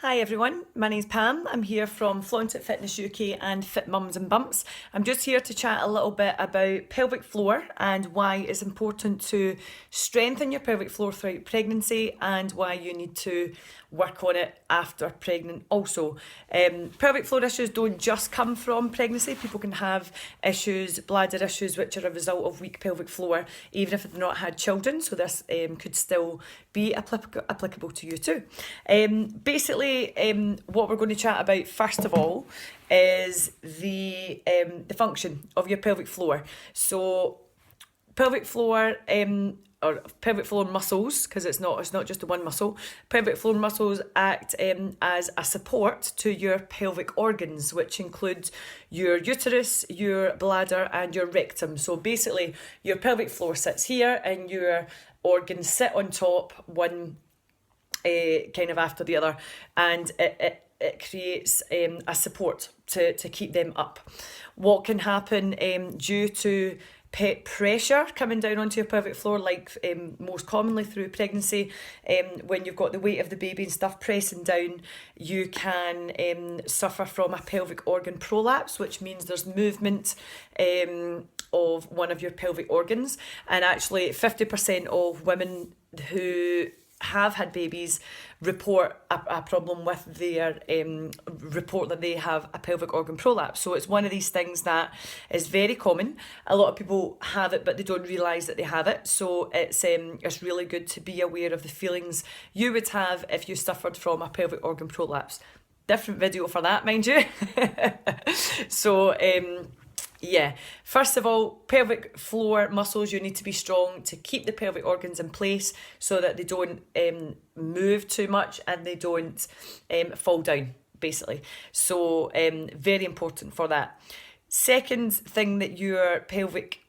Hi everyone, my name's Pam. I'm here from Flaunt It Fitness UK and Fit Mums and Bumps. I'm just here to chat a little bit about pelvic floor and why it's important to strengthen your pelvic floor throughout pregnancy and why you need to work on it after pregnant also. Pelvic floor issues don't just come from pregnancy. People can have issues, bladder issues, which are a result of weak pelvic floor, even if they've not had children. So this could still be applicable to you too. What we're going to chat about first of all is the function of your pelvic floor. So pelvic floor or pelvic floor muscles, because it's not just the one muscle. Pelvic floor muscles act as a support to your pelvic organs, which include your uterus, your bladder, and your rectum. So basically, your pelvic floor sits here, and your organs sit on top, one kind of after the other, and it creates a support to keep them up. What can happen due to pressure coming down onto your pelvic floor, like most commonly through pregnancy, when you've got the weight of the baby and stuff pressing down, you can suffer from a pelvic organ prolapse, which means there's movement of one of your pelvic organs. And actually 50% of women who have had babies report a problem with their report that they have a pelvic organ prolapse. So it's one of these things that is very common. A lot of people have it, but they don't realise that they have it. So it's really good to be aware of the feelings you would have if you suffered from a pelvic organ prolapse. Different video for that, mind you. So yeah, first of all, pelvic floor muscles, you need to be strong to keep the pelvic organs in place so that they don't move too much and they don't fall down, basically. So very important for that. Second thing that your pelvic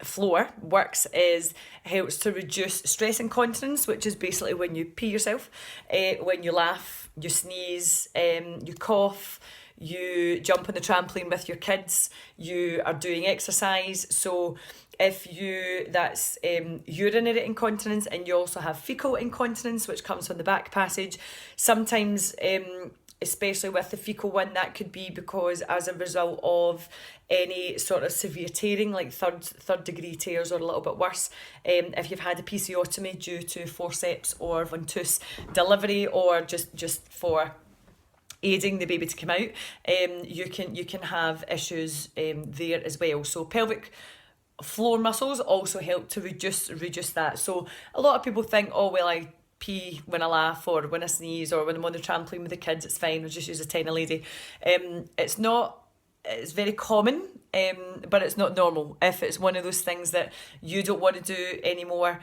floor works is helps to reduce stress incontinence, which is basically when you pee yourself, when you laugh, you sneeze, you cough, you jump on the trampoline with your kids, you are doing exercise. So if that's urinary incontinence, and you also have fecal incontinence, which comes from the back passage, sometimes especially with the fecal one, that could be because as a result of any sort of severe tearing, like third degree tears or a little bit worse. If you've had a episiotomy due to forceps or ventouse delivery, or just for aiding the baby to come out, you can have issues there as well. So pelvic floor muscles also help to reduce that. So a lot of people think, oh well, I pee when I laugh or when I sneeze or when I'm on the trampoline with the kids, it's fine, I'll just use a tiny lady. It's not. It's very common, but it's not normal. If it's one of those things that you don't want to do anymore,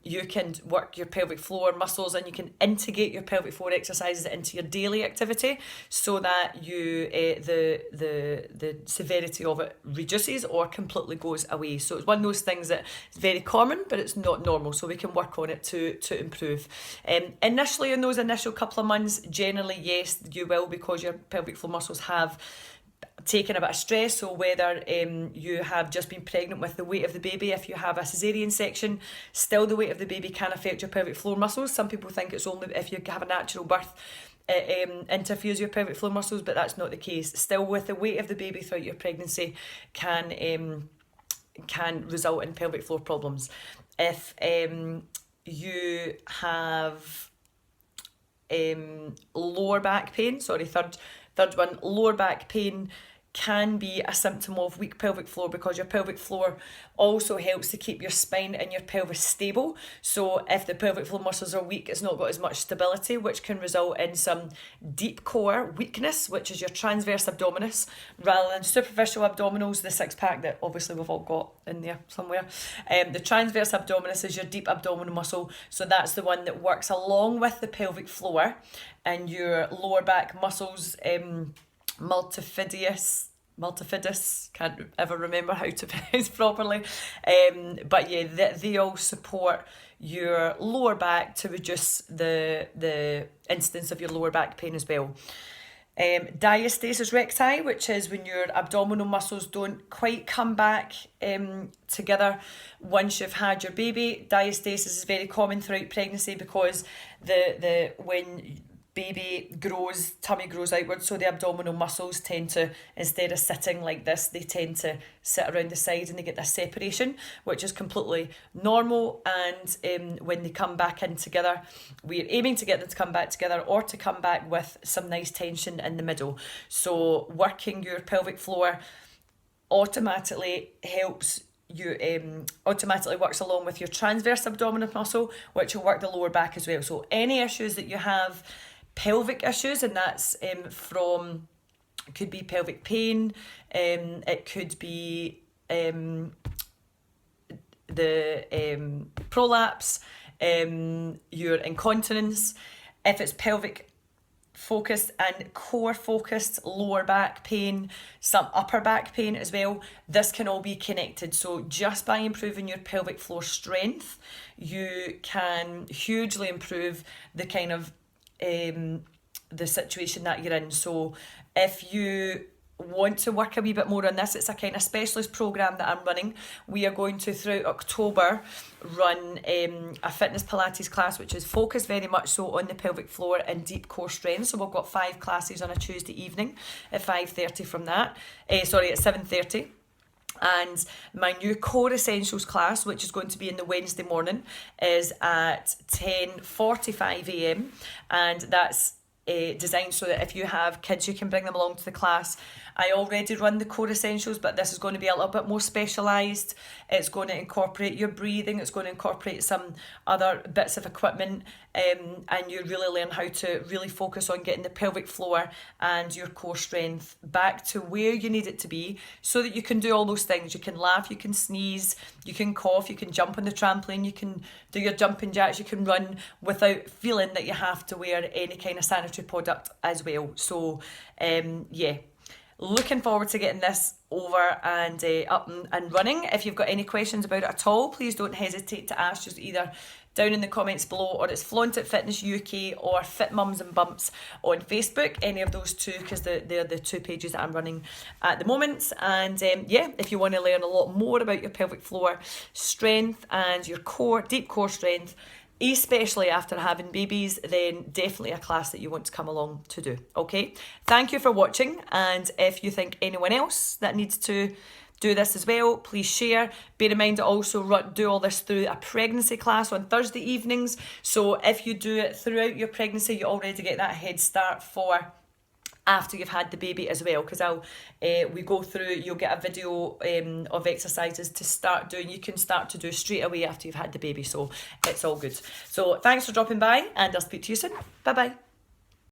you can work your pelvic floor muscles, and you can integrate your pelvic floor exercises into your daily activity so that you the severity of it reduces or completely goes away. So it's one of those things that is very common, but it's not normal. So we can work on it to improve. Initially, in those initial couple of months, generally yes, you will, because your pelvic floor muscles have taken a bit of stress. So whether you have just been pregnant with the weight of the baby, if you have a caesarean section, still the weight of the baby can affect your pelvic floor muscles. Some people think it's only if you have a natural birth it interferes with your pelvic floor muscles, but that's not the case. Still, with the weight of the baby throughout your pregnancy can result in pelvic floor problems. If you have lower back pain, third one, lower back pain can be a symptom of weak pelvic floor, because your pelvic floor also helps to keep your spine and your pelvis stable. So if the pelvic floor muscles are weak, it's not got as much stability, which can result in some deep core weakness, which is your transverse abdominis, rather than superficial abdominals, the six pack that obviously we've all got in there somewhere. The transverse abdominis is your deep abdominal muscle, so that's the one that works along with the pelvic floor, and your lower back muscles, multifidus, can't ever remember how to pronounce properly, but yeah, they all support your lower back to reduce the incidence of your lower back pain as well. Diastasis Recti, which is when your abdominal muscles don't quite come back together once you've had your baby. Diastasis is very common throughout pregnancy because when baby grows, tummy grows outwards, so the abdominal muscles tend to, instead of sitting like this, they tend to sit around the sides and they get this separation, which is completely normal. And when they come back in together, we're aiming to get them to come back together or to come back with some nice tension in the middle. So working your pelvic floor automatically helps you, automatically works along with your transverse abdominal muscle, which will work the lower back as well. So any issues that you have, pelvic issues, and that's could be pelvic pain, it could be the prolapse, your incontinence. If it's pelvic focused and core focused, lower back pain, some upper back pain as well, this can all be connected. So just by improving your pelvic floor strength, you can hugely improve the kind of the situation that you're in. So if you want to work a wee bit more on this, it's a kind of specialist program that I'm running. We are going to, throughout October, run a fitness Pilates class, which is focused very much so on the pelvic floor and deep core strength. So we've got 5 classes on a Tuesday evening at 5:30 from that. at 7:30. And my new core essentials class, which is going to be in the Wednesday morning, is at 10:45 a.m. and that's designed so that if you have kids, you can bring them along to the class. I already run the core essentials, but this is going to be a little bit more specialised. It's going to incorporate your breathing, it's going to incorporate some other bits of equipment, and you really learn how to really focus on getting the pelvic floor and your core strength back to where you need it to be, so that you can do all those things. You can laugh, you can sneeze, you can cough, you can jump on the trampoline, you can do your jumping jacks, you can run without feeling that you have to wear any kind of sanitary product as well. So yeah, looking forward to getting this over and up and running. If you've got any questions about it at all, please don't hesitate to ask, just either down in the comments below, or it's Flaunted Fitness UK or Fit Mums and Bumps on Facebook, any of those two, because they're the 2 pages that I'm running at the moment. And yeah, if you want to learn a lot more about your pelvic floor strength and your core, deep core strength, especially after having babies, then definitely a class that you want to come along to do. Okay, thank you for watching, and if you think anyone else that needs to do this as well, please share. Bear in mind, I also do all this through a pregnancy class on Thursday evenings, so if you do it throughout your pregnancy, you already get that head start for after you've had the baby as well, because we go through, you'll get a video of exercises to start doing, you can start to do straight away after you've had the baby, so it's all good. So thanks for dropping by, and I'll speak to you soon. Bye bye.